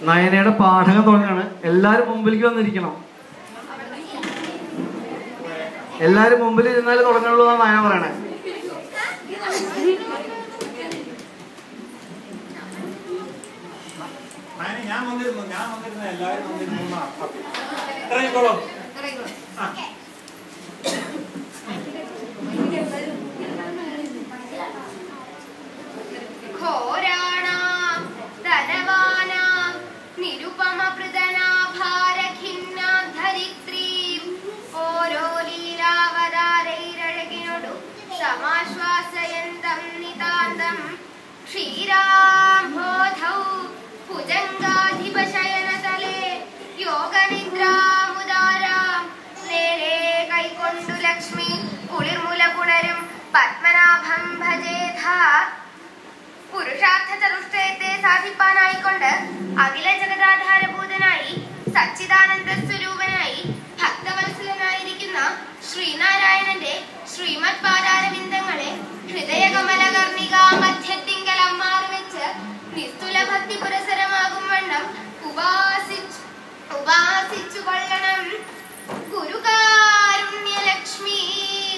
നയനയുടെ പാഠകം തുടങ്ങാണ്. എല്ലാരും മുമ്പിലേക്ക് വന്നിരിക്കണം. എല്ലാരും മുമ്പിൽ ഇരുന്നാലേ തുടങ്ങുള്ളൂ എന്നാണ് നയന പറയണേ. ഞാൻ വന്നിരുന്നു എല്ലാവരും വന്നിരുന്നു. സമാശ്വാസയന്തം നിതാന്തം ക്ഷീരാംബോധൗ ഭുജംഗാധിപശയനതലേ യോഗനിദ്രാമുദാരാം നേരേ കൈക്കൊണ്ടു ലക്ഷ്മി കുളിർമുല പുണരും പത്മനാഭം ഭജേധ. പുരുഷാർത്ഥ ചതുഷ്ടയത്തെ സാധിപ്പാനായിക്കൊണ്ട് അഖില ജഗദാധാരഭൂതനായി സച്ചിദാനന്ദ സ്വരൂപനായി ഭക്തവത്സലനായിരിക്കുന്ന ശ്രീനാരായണന്റെ ശ്രീമത് പാദാരവിന്ദങ്ങളെ ഹൃദയകമലകർണിക മധ്യത്തിങ്കൽ അമ്മാറ് വെച്ച് നിസ്തുല ഭക്തി പുരസരമാകും വണ്ണം ഉപാസിച്ചു കൊള്ളണം. ഗുരുകാരുണ്യലക്ഷ്മി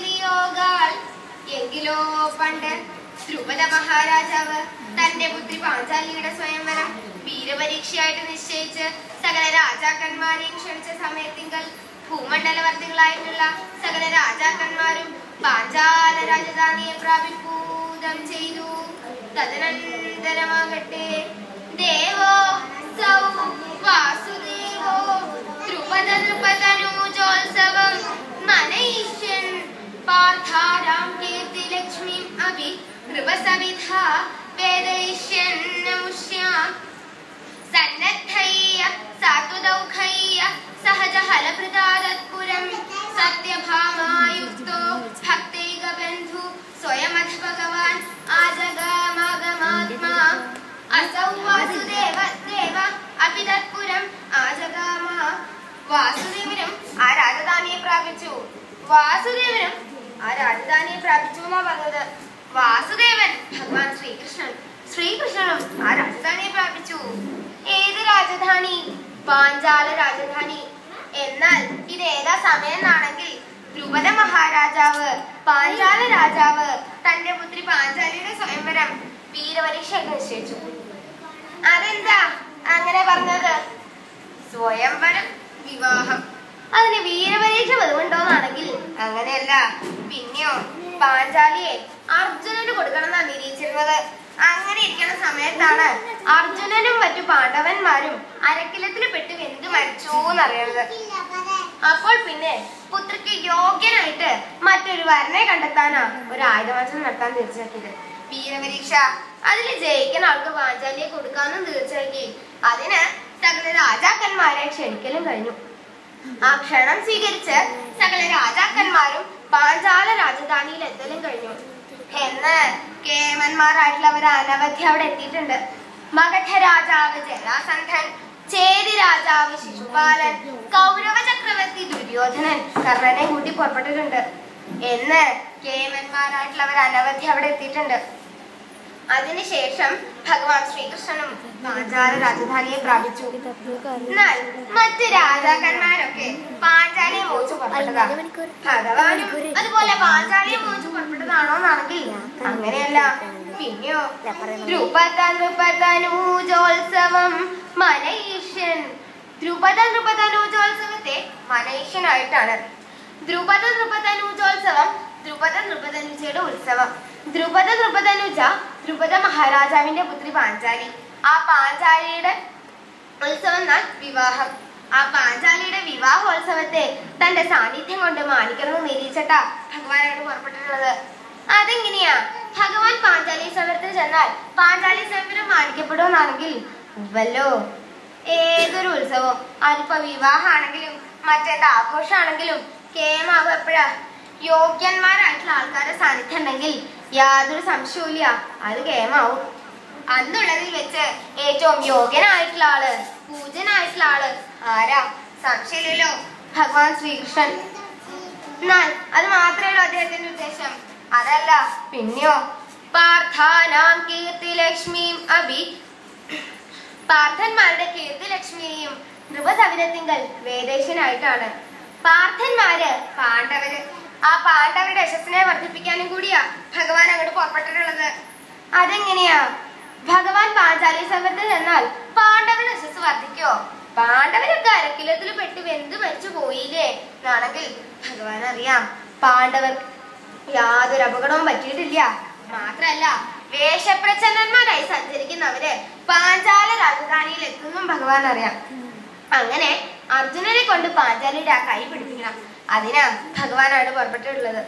നിയോഗാൽ എങ്കിലോ പണ്ട് ധ്രുപദ മഹാരാജാവ് തന്റെ പുത്രി പാഞ്ചാലിയുടെ സ്വയംവരം വീരപരീക്ഷയായിട്ട് നിശ്ചയിച്ച് സകല രാജാക്കന്മാരെയും ക്ഷണിച്ച സമയത്തിങ്കൽ ഭൂമണ്ഡലവർത്തികളായിട്ടുള്ള സകല രാജാക്കന്മാരും പാഞ്ചാല രാജധാനിയെ പ്രാപിഭൂതം ചെയ്തു. തദനന്തരമാകട്ടെ ദേവോ സൗ വാസുദേവോ ദ്രുപദ നൃപതനൂജോത്സവം മനയിഷ്യൻ പാർത്ഥാരാം കീർത്തി ലക്ഷ്മീം അഭി നൃപസവിധ വേദയിഷ്യൻ നമുഷ്യാം. സന്നദ്ധയ്യ സാത്വദൗഘയ്യ സഹജ ഹലഭൃതാദത്പുരം സത്യഭാമായുക്തോ ഭക്തൈകബന്ധു സ്വയമധ ഭഗവാൻ ആജഗാമാഗമാത്മാ. അസൗ വാസുദേവ ദേവ അപി തത്പുരം ആജഗാമ. വാസുദേവനും ആ രാജധാനിയെ പ്രാപിച്ചു. വാസുദേവനും ആ രാജധാനിയെ പ്രാപിച്ചു എന്നാ പറഞ്ഞത്. വാസുദേവൻ ഭഗവാൻ ശ്രീകൃഷ്ണൻ, ശ്രീകൃഷ്ണനും ആ രാജധാനിയെ പ്രാപിച്ചു. ഏത് രാജധാനി? പാഞ്ചാല രാജധാനി. എന്നാൽ ഇത് ഏതാ സമയം എന്നാണെങ്കിൽ ധ്രുപദ മഹാരാജാവ് പാഞ്ചാല രാജാവ് തന്റെ പുത്രി പാഞ്ചാലിയുടെ സ്വയംവരം വീരപരീക്ഷ നിശ്ചയിച്ചു. അതെന്താ അങ്ങനെ പറഞ്ഞത്? സ്വയംവരം, വിവാഹം, അതിന് വീരപരീക്ഷ വെറുമുണ്ടോന്നാണെങ്കിൽ അങ്ങനെയല്ല. പിന്നെയോ പാഞ്ചാലിയെ അർജുനന് കൊടുക്കണം എന്നാണ് നിരീക്ഷിച്ചിരുന്നത്. അങ്ങനെ ഇരിക്കുന്ന സമയത്താണ് അർജുനനും മറ്റു പാണ്ഡവന്മാരും അരക്കിലത്തിൽ പെട്ട് വെന്ത് മരിച്ചു എന്നറിയുന്നത്. അപ്പോൾ പിന്നെ പുത്രിക്ക് യോഗ്യനായിട്ട് മറ്റൊരു വരനെ കണ്ടെത്താനാ ഒരു ആയുധമത്സരം നടത്താൻ തീർച്ചയാക്കിയത്. വീരപരീക്ഷ, അതിൽ ജയിക്കുന്ന ആൾക്ക് പാഞ്ചാലിയെ കൊടുക്കാനും തീർച്ചയാക്കി. അതിന് സകല രാജാക്കന്മാരെ ക്ഷണിക്കലും കഴിഞ്ഞു. ആ ക്ഷണം സ്വീകരിച്ച് സകല രാജാക്കന്മാരും പാഞ്ചാല രാജധാനിയിൽ എത്തലും കഴിഞ്ഞു. എന്ന് കേമന്മാരായിട്ടുള്ളവർ അനവധി അവിടെ എത്തിയിട്ടുണ്ട്. മഗധ രാജാവ് ജരാസന്ധൻ, ചേരി രാജാവ് ശിശുപാലൻ, കൗരവ ചക്രവർത്തി ദുര്യോധനൻ കർണനെ കൂട്ടി പുറപ്പെട്ടിട്ടുണ്ട്. എന്ന് കേമന്മാരായിട്ടുള്ളവർ അനവധി അവിടെ എത്തിയിട്ടുണ്ട്. അതിനുശേഷം ഭഗവാൻ ശ്രീകൃഷ്ണനും പാഞ്ചാല രാജധാനിയെ പ്രാപിച്ചു. എന്നാൽ മറ്റ് രാജാക്കന്മാരൊക്കെ പാഞ്ചാലിയെ മോഹിച്ചു പുറപ്പെട്ടതാ. ഭഗവാനും അതുപോലെ പാഞ്ചാലിയെ മോഹിച്ചു പുറപ്പെട്ടതാണോന്നാണെങ്കിൽ അങ്ങനെയല്ല. പിന്നെയോ ദ്രുപദനൂജോത്സവം മനയിഷ്യൻ. ദ്രുപദനൂജോത്സവത്തെ മനയിഷ്യനായിട്ടാണ്. ദ്രുപദനൂജോത്സവം ദ്രുപദ നൃപതനുജയുടെ ഉത്സവം. ദ്രുപദനുജ ദ്രുപദ മഹാരാജാവിന്റെ പുത്രി പാഞ്ചാലി. ആ പാഞ്ചാലിയുടെ ഉത്സവം എന്നാൽ വിവാഹം. ആ പാഞ്ചാലിയുടെ വിവാഹോത്സവത്തെ തന്റെ സാന്നിധ്യം കൊണ്ട് മാനിക്കണമെന്ന് നിരീക്ഷിച്ചിട്ടാ ഭഗവാനോട് പുറപ്പെട്ടിട്ടുള്ളത്. അതെങ്ങനെയാ? ഭഗവാൻ പാഞ്ചാലി സമരത്തിന് ചെന്നാൽ പാഞ്ചാലി സമരം മാനിക്കപ്പെടുമെന്നാണെങ്കിൽ ഉവ്വല്ലോ. ഏതൊരു ഉത്സവം, അതിപ്പോ വിവാഹമാണെങ്കിലും മറ്റേത് ആഘോഷമാണെങ്കിലും കേമാവും എപ്പോഴാ? യോഗ്യന്മാരായിട്ടുള്ള ആൾക്കാരുടെ സാന്നിധ്യം ഉണ്ടെങ്കിൽ യാതൊരു സംശയവുമില്ല, അത് കേമാവും. അന്നുള്ളതിൽ വെച്ച് ഏറ്റവും യോഗ്യനായിട്ടുള്ള ആള്, പൂജനായിട്ടുള്ള ആള് ആരാ? സംശയമില്ലല്ലോ, ഭഗവാൻ ശ്രീകൃഷ്ണൻ. എന്നാൽ അത് മാത്രമല്ലോ അദ്ദേഹത്തിന്റെ ഉദ്ദേശം? അതല്ല, പിന്നെയോ പാർത്ഥാനാം കീർത്തി ലക്ഷ്മീം അഭി പാർത്ഥന്മാരുടെ കീർത്തിലക്ഷ്മിയെയും നൃപസവിധത്തിങ്കൽ വേദേശനായിട്ടാണ്. പാർത്ഥന്മാര് പാണ്ഡവര്. ആ പാണ്ഡവരുടെ യശസ്സിനെ വർദ്ധിപ്പിക്കാനും കൂടിയാ ഭഗവാൻ അങ്ങോട്ട് പുറപ്പെട്ടിട്ടുള്ളത്. അതെങ്ങനെയാ? ഭഗവാൻ പാഞ്ചാലി സമ്പത്തിൽ എന്നാൽ പാണ്ഡവരുടെ യശസ് വർദ്ധിക്കോ? പാണ്ഡവരൊക്കെ അരക്കിലത്തിൽ പെട്ട് വെന്ത് മരിച്ചു പോയില്ലേ എന്നാണെങ്കിൽ ഭഗവാൻ അറിയാം പാണ്ഡവർ യാതൊരു അപകടവും പറ്റിയിട്ടില്ല. മാത്രല്ല വേഷപ്രച്ഛന്നന്മാരായി സഞ്ചരിക്കുന്നവര് പാഞ്ചാല രാജധാനിയിൽ എത്തുന്നും ഭഗവാൻ അറിയാം. അങ്ങനെ അർജുനനെ കൊണ്ട് പാഞ്ചാലിയുടെ ആ കൈ പിടിപ്പിക്കണം. അതിനാ ഭഗവാനാണ് പുറപ്പെട്ടിട്ടുള്ളത്.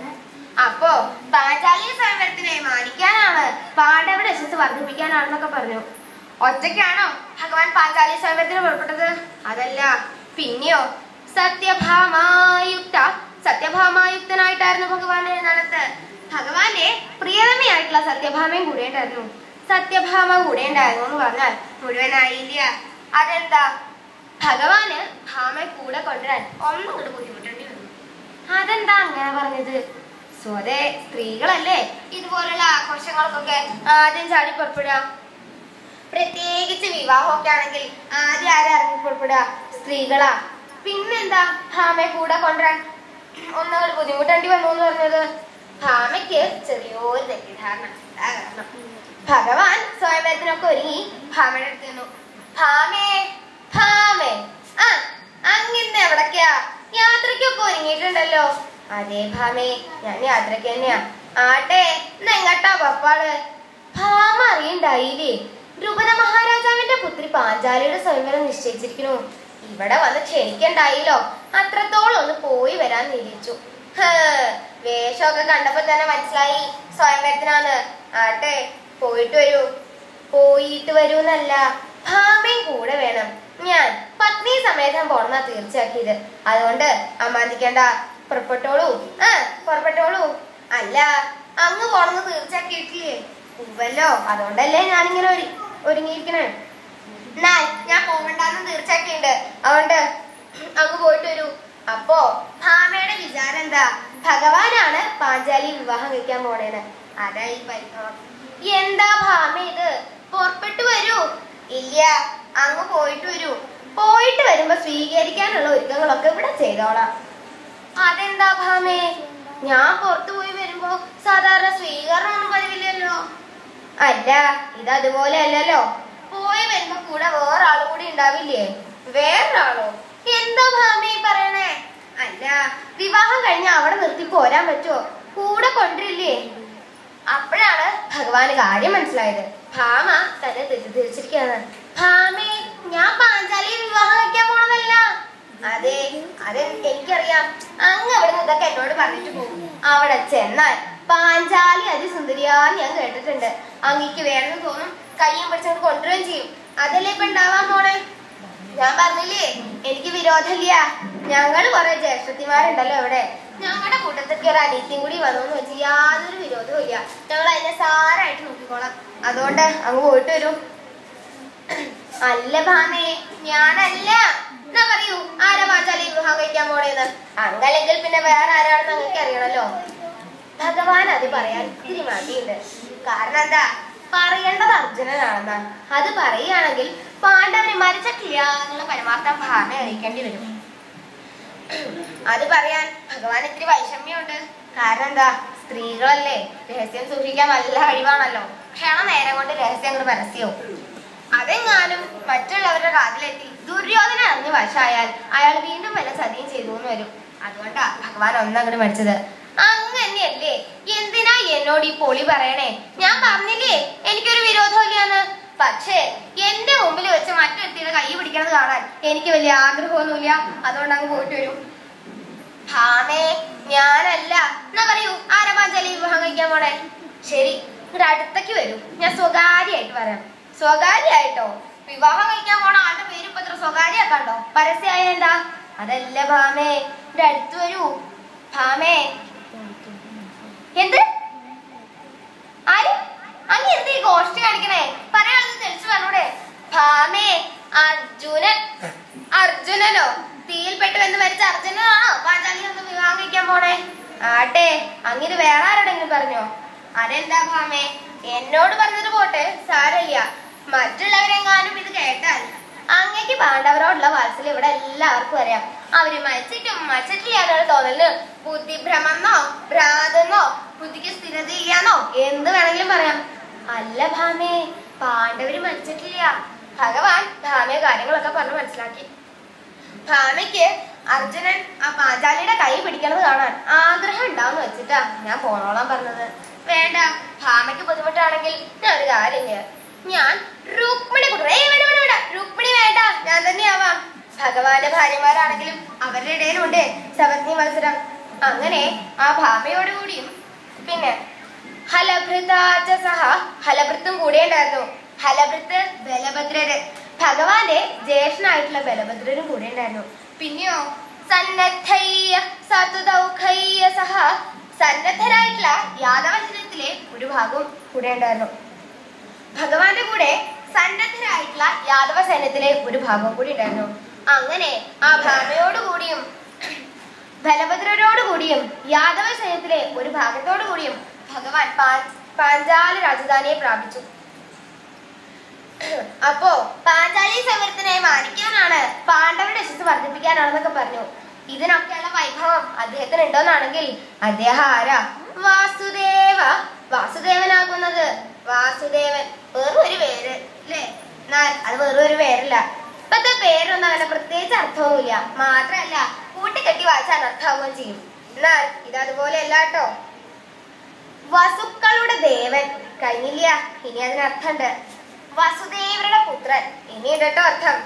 അപ്പോ പാഞ്ചാലി സ്വയംവരത്തിനെ മാനിക്കാനാണ്, പാണ്ഡവരുടെ യശസ് വർദ്ധിപ്പിക്കാനാണെന്നൊക്കെ പറഞ്ഞു. ഒറ്റയ്ക്കാണോ ഭഗവാൻ പാഞ്ചാലി സ്വയംവരത്തിന് പുറപ്പെട്ടത്? അതല്ല, പിന്നെയോ സത്യഭാമായുക്തനായിട്ടായിരുന്നു ഭഗവാന്റെ എഴുന്നള്ളത്ത്. ഭഗവാന്റെ പ്രിയതമയായിട്ടുള്ള സത്യഭാമയും കൂടെ ഉണ്ടായിരുന്നു. സത്യഭാമ കൂടെ ഉണ്ടായിരുന്നു എന്ന് പറഞ്ഞാൽ മുഴുവനായില്ല. അതെന്താ? ഭഗവാന് ഭാമയെ കൂടെ കൊണ്ടുവരാൻ ഒന്നും കൂടെ ബുദ്ധിമുട്ടേണ്ടി വന്നു. അതെന്താ അങ്ങനെ പറഞ്ഞത്? സ്വതേ സ്ത്രീകളല്ലേ ഇതുപോലുള്ള ആഘോഷങ്ങൾക്കൊക്കെ ആദ്യം ചാടി പുറപ്പെടുക. പ്രത്യേകിച്ച് വിവാഹമൊക്കെ ആണെങ്കിൽ ആദ്യം ആരാ ഇറങ്ങി പുറപ്പെടുക? സ്ത്രീകളാ. പിന്നെന്താ ഭാമയെ കൂടെ കൊണ്ടുവരാൻ ഒന്നുകൂടി ബുദ്ധിമുട്ടേണ്ടി വന്നു എന്ന് പറഞ്ഞത്? ഭാമയ്ക്ക് ചെറിയൊരു തെറ്റിദ്ധാരണ. കാരണം ഭഗവാൻ സ്വയംവരത്തിനൊക്കെ ഒരുങ്ങി ഭാമയുടെ അടുത്ത് നിന്നു. ഭാമേ ഭാമേ, ആ അങ്ങിന്ന് എവിടൊക്കെയാ? യാത്രയ്ക്കൊക്കെ ഒരുങ്ങിയിട്ടുണ്ടല്ലോ. അതേ ഭാമേ, ഞാൻ യാത്രയ്ക്ക് തന്നെയാ. ആട്ടെ, എങ്ങട്ടാ പപ്പാള്? ഭാമ അറിയണ്ടായില്ലേ, ദ്രുപദ മഹാരാജാവിന്റെ പുത്രി പാഞ്ചാലിയുടെ സ്വയംവരം നിശ്ചയിച്ചിരിക്കുന്നു. ഇവിടെ വന്ന് ക്ഷണിക്കണ്ടായില്ലോ, അത്രത്തോളം ഒന്ന് പോയി വരാൻ നിരീച്ചു. വേഷമൊക്കെ കണ്ടപ്പോ തന്നെ മനസ്സിലായി സ്വയംവരത്തിനാണ്. ആട്ടെ, പോയിട്ട് വരൂന്നല്ല, ഭാമയും കൂടെ വേണം. ഞാൻ പത്നി സമേതം പോണെന്നാ തീർച്ചയാക്കിയത്. അതുകൊണ്ട് അമ്മാന്തിക്കണ്ട, പുറപ്പെട്ടോളൂ. പുറപ്പെട്ടോളൂ. അല്ല, അങ്ങ് പോണെന്ന് തീർച്ചയാക്കിയിട്ടില്ലേ? ഉവ്വല്ലോ, അതുകൊണ്ടല്ലേ ഞാനിങ്ങനെ ഒരുങ്ങിയിരിക്കണേ. എന്നാൽ ഞാൻ പോകണ്ടെന്ന് തീർച്ചയാക്കിയിട്ടുണ്ട്. അതുകൊണ്ട് അങ്ങ് പോയിട്ട് വരൂ. അപ്പോ ഭാമയുടെ വിചാരം എന്താ? ഭഗവാനാണ് പാഞ്ചാലി വിവാഹം കഴിക്കാൻ പോണേന്ന്. അതായി പരിഭവം. എന്താ ഭാമ ഇത്? പുറപ്പെട്ടു വരൂ. ഇല്ല, അങ്ങ് പോയിട്ട് വരൂ. പോയിട്ട് വരുമ്പോ സ്വീകരിക്കാനുള്ള ഒരുക്കങ്ങളൊക്കെ ഇവിടെ ചെയ്തോളാം. അതെന്താ ഭാമേ? ഞാൻ പുറത്തു പോയി വരുമ്പോ സാധാരണ സ്വീകരണം ഒന്നും പതിവില്ലല്ലോ. അല്ല, ഇത് അതുപോലെ അല്ലല്ലോ. പോയി വരുമ്പോ കൂടെ വേറൊരാളും കൂടി ഉണ്ടാവില്ലേ? വേറൊരാളോ? എന്താ ഭാമേ പറയണേ? അല്ല, വിവാഹം കഴിഞ്ഞ അവിടെ നിർത്തി പോരാൻ പറ്റുമോ? കൂടെ കൊണ്ടിരില്ലേ? അപ്പോഴാണ് ഭഗവാന് കാര്യം മനസ്സിലായത്. ഭാമ തന്നെ തെറ്റിദ്ധരിച്ചിരിക്കുകയാണ്. ഭാമേ, ഞാൻ പാഞ്ചാലി വിവാഹം കഴിക്കാൻ പോണതല്ല. അതെ, എനിക്കറിയാം. അങ്ങ് അവിടെ നിന്ന് ഇതൊക്കെ എന്നോട് പറഞ്ഞിട്ട് പോകും. അവിടെ ചെന്നാൽ പാഞ്ചാലി അതിസുന്ദരിയാന്ന് ഞാൻ കേട്ടിട്ടുണ്ട്. അങ്ങക്ക് വേണമെന്ന് തോന്നും, കയ്യും പിടിച്ചോണ്ട് കൊണ്ടുവരികയും ചെയ്യും. അതല്ലേ ഇപ്പൊ ഉണ്ടാവാൻ പോണേ? ഞാൻ പറഞ്ഞില്ലേ എനിക്ക് വിരോധമില്ല. ഞങ്ങള് കുറെ ജ്യേഷ്ഠത്തിമാരുണ്ടല്ലോ ഇവിടെ. ഞങ്ങളുടെ കൂട്ടത്തിൽ ഒരു അനിയത്തിയും കൂടി വന്നോന്ന് വെച്ച് യാതൊരു വിരോധവും ഇല്ല. ഞങ്ങൾ അതിനെ സാരായിട്ട് നോക്കിക്കോളാം. അതുകൊണ്ട് അങ്ങ് പോയിട്ട് വരും. അല്ല ഭാമേ, ഞാനല്ല. എന്നാ പറയൂ, ആരാ പാഞ്ചാലി വിവാഹം കഴിക്കാൻ പോണേന്ന്? അങ്ങല്ലെങ്കിൽ പിന്നെ വേറെ ആരാണെന്ന് അങ്ങക്ക് അറിയണല്ലോ. ഭഗവാൻ അത് പറയാൻ ഇത്തിരി മടിയുണ്ട്. കാരണം എന്താ? പറയേണ്ടത് അർജുനനാണെന്നാ. അത് പറയുകയാണെങ്കിൽ പാണ്ഡവര് മരിച്ചിട്ടില്ല എന്നുള്ള പരമാർത്ഥം ഭാമയെ അറിയിക്കേണ്ടി വരും. അത് പറയാൻ ഭഗവാൻ ഇത്തിരി വൈഷമ്യമുണ്ട്. കാരണം എന്താ? സ്ത്രീകളല്ലേ, രഹസ്യം സൂക്ഷിക്കാൻ നല്ല കഴിവാണല്ലോ. ക്ഷണ നേരം കൊണ്ട് രഹസ്യം അങ്ങോട്ട് പരസ്യവും. അതെങ്ങാനും മറ്റുള്ളവരുടെ കാതിലെത്തി ദുര്യോധന അറിഞ്ഞ് വശായാൽ അയാൾ വീണ്ടും വല്ല ചതിയും ചെയ്തു എന്ന് വരും. അതുകൊണ്ടാ ഭഗവാൻ ഒന്നങ്ങോട്ട് മരിച്ചത്. അങ്ങനെയല്ലേ? എന്തിനാ എന്നോട് ഈ പൊളി പറയണേ? ഞാൻ പറഞ്ഞില്ലേ എനിക്കൊരു വിരോധമില്ലാന്ന്. പക്ഷേ എന്റെ മുമ്പിൽ വെച്ച് മറ്റൊരുത്തിയുടെ കൈ പിടിക്കണത് കാണാൻ എനിക്ക് വലിയ ആഗ്രഹമൊന്നുമില്ല. അതുകൊണ്ട് അങ്ങ് പോയിട്ട് വരും. ഭാമേ, ഞാനല്ല. എന്നാ പറയൂ, ആരാ പാഞ്ചാലി വിവാഹം കഴിക്കാൻ പോണേ? ശരി, ഇവിടെ അടുത്തേക്ക് വരൂ, ഞാൻ സ്വകാര്യമായിട്ട് പറയാം. സ്വകാര്യമായിട്ടോ? വിവാഹം കഴിക്കാൻ പോണ ആളുടെ പേര് ഇപ്പൊ ഇത്ര സ്വകാര്യമാക്കാണ്ടോ? പരസ്യമായ എന്താ? അതല്ല ഭാമേ, ഇവിടെ അടുത്ത് വരൂ. ഭാമേ, എന്ത്? ആര്? അങ്ങ് എന്ത് ഈ ഗോഷ്ടി കാണിക്കണേ? പറയാനുള്ളത് തെളിച്ചു പറഞ്ഞൂടെ? ഭാമേ, അർജുനനോ? തീയിൽപ്പെട്ടു എന്ന് മരിച്ച അർജുനനാണോ പാഞ്ചാലി ഒന്ന് വിവാഹം കഴിക്കാൻ പോണേ? ആട്ടെ, അങ്ങനെ വേറെ ആരോടെങ്കിലും പറഞ്ഞോ? അതെന്താ ഭാമേ, എന്നോട് പറഞ്ഞത് പോട്ടെ, സാരമില്ല. മറ്റുള്ളവരെങ്ങാനും ഇത് കേട്ടാൽ പാണ്ഡവരോടുള്ള വാത്സല്യം ഇവിടെ എല്ലാവർക്കും അറിയാം. അവര് മരിച്ചിട്ടില്ലാന്നുള്ള തോന്നല് ബുദ്ധിഭ്രമെന്നോ ഭ്രാന്തെന്നോ ബുദ്ധിക്ക് സ്ഥിരതയില്ലാന്നോ എന്ത് വേണമെങ്കിലും പറയാം. അല്ല ഭാമേ, പാണ്ഡവര് മരിച്ചിട്ടില്ല. ഭഗവാൻ ഭാമയെ കാര്യങ്ങളൊക്കെ പറഞ്ഞ് മനസ്സിലാക്കി. ഭാമയ്ക്ക് അർജുനൻ ആ പാഞ്ചാലിയുടെ കൈ പിടിക്കണത് കാണാൻ ആഗ്രഹം ഉണ്ടാവുന്ന വെച്ചിട്ടാ ഞാൻ പോണോളാൻ പറഞ്ഞത്. വേണ്ട, ഭാമയ്ക്ക് ബുദ്ധിമുട്ടാണെങ്കിൽ ഞാൻ ഒരു കാര്യം ചെയ്യാം. ഞാൻ രുക്മിണി രുക്മിണി വേണ്ട, ഞാൻ തന്നെയാവാം. ഭഗവാന്റെ ഭാര്യമാരാണെങ്കിലും അവരുടെ ഇടയിലുണ്ട് സപത്നി മത്സരം. അങ്ങനെ ആ ഭാമയോടുകൂടിയും പിന്നെ ഹലഭൃത്തും കൂടെ ഉണ്ടായിരുന്നു. ഹലഭൃത്ത് ബലഭദ്രര്, ഭഗവാന്റെ ജ്യേഷ്ഠനായിട്ടുള്ള ബലഭദ്രരും കൂടെ ഉണ്ടായിരുന്നു. പിന്നെയോ സന്നദ്ധരായിട്ടുള്ള യാദവ ജനത്തിലെ ഒരു ഭാഗവും കൂടെ ഉണ്ടായിരുന്നു. ഭഗവാന്റെ കൂടെ സന്നദ്ധരായിട്ടുള്ള യാദവ സൈന്യത്തിലെ ഒരു ഭാഗവും കൂടി ഉണ്ടായിരുന്നു. അങ്ങനെ ആ ഭാമയോടുകൂടിയും ബലഭദ്രരോടുകൂടിയും യാദവ സൈന്യത്തിലെ ഒരു ഭാഗത്തോടു കൂടിയും ഭഗവാൻ പാഞ്ചാല രാജധാനിയെ പ്രാപിച്ചു. അപ്പോ പാഞ്ചാലി സമരത്തിനെ മാനിക്കാനാണ്, പാണ്ഡവരുടെ യശസ് വർദ്ധിപ്പിക്കാനാണെന്നൊക്കെ പറഞ്ഞു. ഇതിനൊക്കെയുള്ള വൈഭവം അദ്ദേഹത്തിന് ഉണ്ടോന്നാണെങ്കിൽ അദ്ദേഹം ആരാ? വാസുദേവനാകുന്നത്. വാസുദേവൻ വെറും ഒരു പേര് അല്ലേ? എന്നാൽ അത് വെറും ഒരു പേരല്ല. ഇപ്പത്തെ പേരൊന്നും അങ്ങനെ പ്രത്യേകിച്ച് അർത്ഥവുമില്ല. മാത്രല്ല കൂട്ടിക്കെട്ടി വായിച്ചാൽ അനർത്ഥാവുകയും ചെയ്യും. എന്നാൽ ഇതതുപോലെ അല്ല കേട്ടോ. വസുക്കളുടെ ദേവൻ കഴിഞ്ഞില്ല, ഇനി അതിനർത്ഥമുണ്ട്. വസുദേവരുടെ പുത്രൻ ഇനിയുണ്ട് കേട്ടോ അർത്ഥം.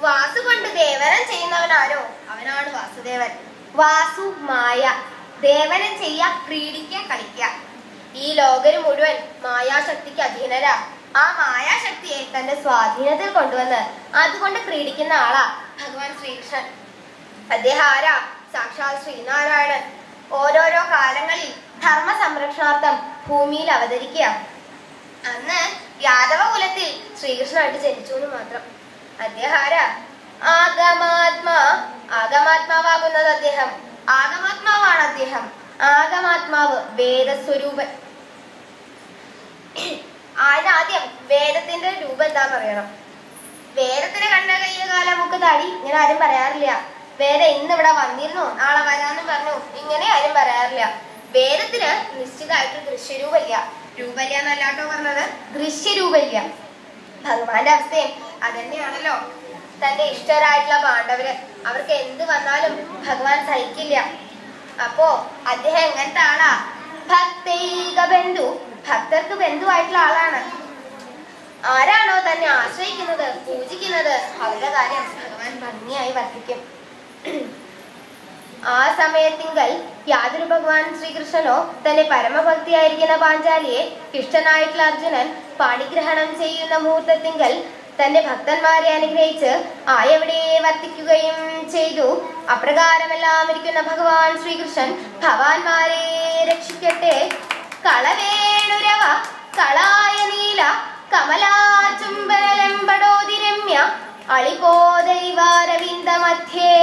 വാസു കൊണ്ട് ദേവനം ചെയ്യുന്നവനാരോ അവനാണ് വാസുദേവൻ. വാസു മായ, ദേവനം ചെയ്യാ, ക്രീഡിക്കുക, കളിക്കുക. ഈ ലോകര് മുഴുവൻ മായാശക്തിക്ക് അധീനരാ. ആ മായാശക്തിയെ തന്റെ സ്വാധീനത്തിൽ കൊണ്ടുവന്ന് അതുകൊണ്ട് ക്രീഡിക്കുന്ന ആളാ ഭഗവാൻ ശ്രീകൃഷ്ണൻ. അദ്ദേഹം ആരാ? സാക്ഷാൽ ശ്രീനാരായണൻ. ഓരോരോ കാലങ്ങളിൽ ധർമ്മ സംരക്ഷണാർത്ഥം ഭൂമിയിൽ അവതരിക്കുക. അന്ന് യാദവ കുലത്തിൽ ശ്രീകൃഷ്ണനായിട്ട് ജനിച്ചു എന്ന് മാത്രം. അദ്ദേഹം ആരാ? ആഗമാത്മാവാകുന്നത് അദ്ദേഹം. ആഗമാത്മാവാണ് അദ്ദേഹം. ആഗമാത്മാവ് വേദസ്വരൂപൻ. ആദ്യം വേദത്തിന്റെ രൂപം എന്താന്ന് അറിയണം. വേദത്തിന് കണ്ണ കയ്യ കാല മുക്ക് താടി ഇങ്ങനെ ആരും പറയാറില്ല. വേദം ഇന്ന് ഇവിടെ വന്നിരുന്നു, നാളെ വരാന്നും പറഞ്ഞു ഇങ്ങനെ ആരും പറയാറില്ല. വേദത്തിന് നിശ്ചിതമായിട്ട് ദൃശ്യരൂപമില്ല. രൂപമില്ല എന്നല്ലാട്ടോ പറഞ്ഞത്, ദൃശ്യരൂപമില്ല. ഭഗവാന്റെ അവസ്ഥയും അതന്നെയാണല്ലോ. തന്റെ ഇഷ്ടരായിട്ടുള്ള പാണ്ഡവര്, അവർക്ക് എന്ത് വന്നാലും ഭഗവാൻ സഹിക്കില്ല. അപ്പോ അദ്ദേഹം എങ്ങനത്തെ ആളാ? ഭക്തൈക ബന്ധു, ഭക്തർക്ക് ബന്ധുവായിട്ടുള്ള ആളാണ്. ആരാണോ തന്നെ ആശ്രയിക്കുന്നത്, പൂജിക്കുന്നത്, അവരുടെ കാര്യം ഭഗവാൻ ഭംഗിയായി വർദ്ധിക്കും. ആ സമയത്തിങ്കൽ യാതൊരു ഭഗവാൻ ശ്രീകൃഷ്ണനോ തന്റെ പരമഭക്തിയായിരിക്കുന്ന പാഞ്ചാലിയെ ഇഷ്ടനായിട്ടുള്ള അർജുനൻ പാണിഗ്രഹണം ചെയ്യുന്ന മുഹൂർത്തത്തിങ്കൽ തന്റെ ഭക്തന്മാരെ അനുഗ്രഹിച്ച് ആയവിടെ വർത്തിക്കുകയും ചെയ്തു. അപ്രകാരമെല്ലാം ഇരിക്കുന്ന ഭഗവാൻ ശ്രീകൃഷ്ണൻ ഭവാന്മാരെ രക്ഷിക്കട്ടെ. കളവേണുരവ കളായ നീല കമലാചുംബനലംബടോതിരമ്യ അളികോദൈവാരവിന്ദ മധ്യേ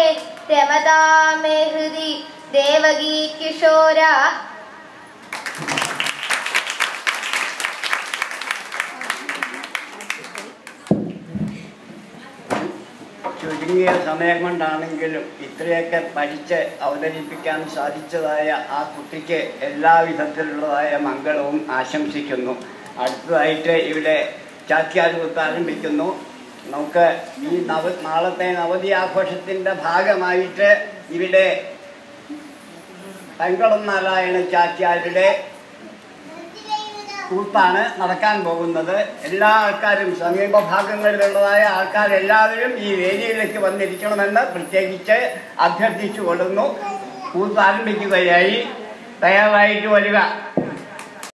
രമതാമേ ഹൃദി ദേവകീ കിശോര. ചുരുങ്ങിയ സമയം കൊണ്ടാണെങ്കിലും ഇത്രയൊക്കെ പഠിച്ച് അവതരിപ്പിക്കാൻ സാധിച്ചതായ ആ കുട്ടിക്ക് എല്ലാവിധത്തിലുള്ളതായ മംഗളവും ആശംസിക്കുന്നു. അടുത്തതായിട്ട് ഇവിടെ ചാക്യാർകൂത്ത് ആരംഭിക്കുന്നു. നമുക്ക് ഈ നാളത്തെ നവതി ആഘോഷത്തിൻ്റെ ഭാഗമായിട്ട് ഇവിടെ തങ്കളം നാരായണ ചാക്യാരുടെ കൂത്താണ് നടക്കാൻ പോകുന്നത്. എല്ലാ ആൾക്കാരും, സമീപഭാഗങ്ങളിലുള്ളതായ ആൾക്കാരെല്ലാവരും ഈ വേദിയിലേക്ക് വന്നിരിക്കണമെന്ന് പ്രത്യേകിച്ച് അഭ്യർത്ഥിച്ചു കൊള്ളുന്നു. കൂത്ത് ആരംഭിക്കുകയായി. തയ്യാറായിട്ട് വരിക.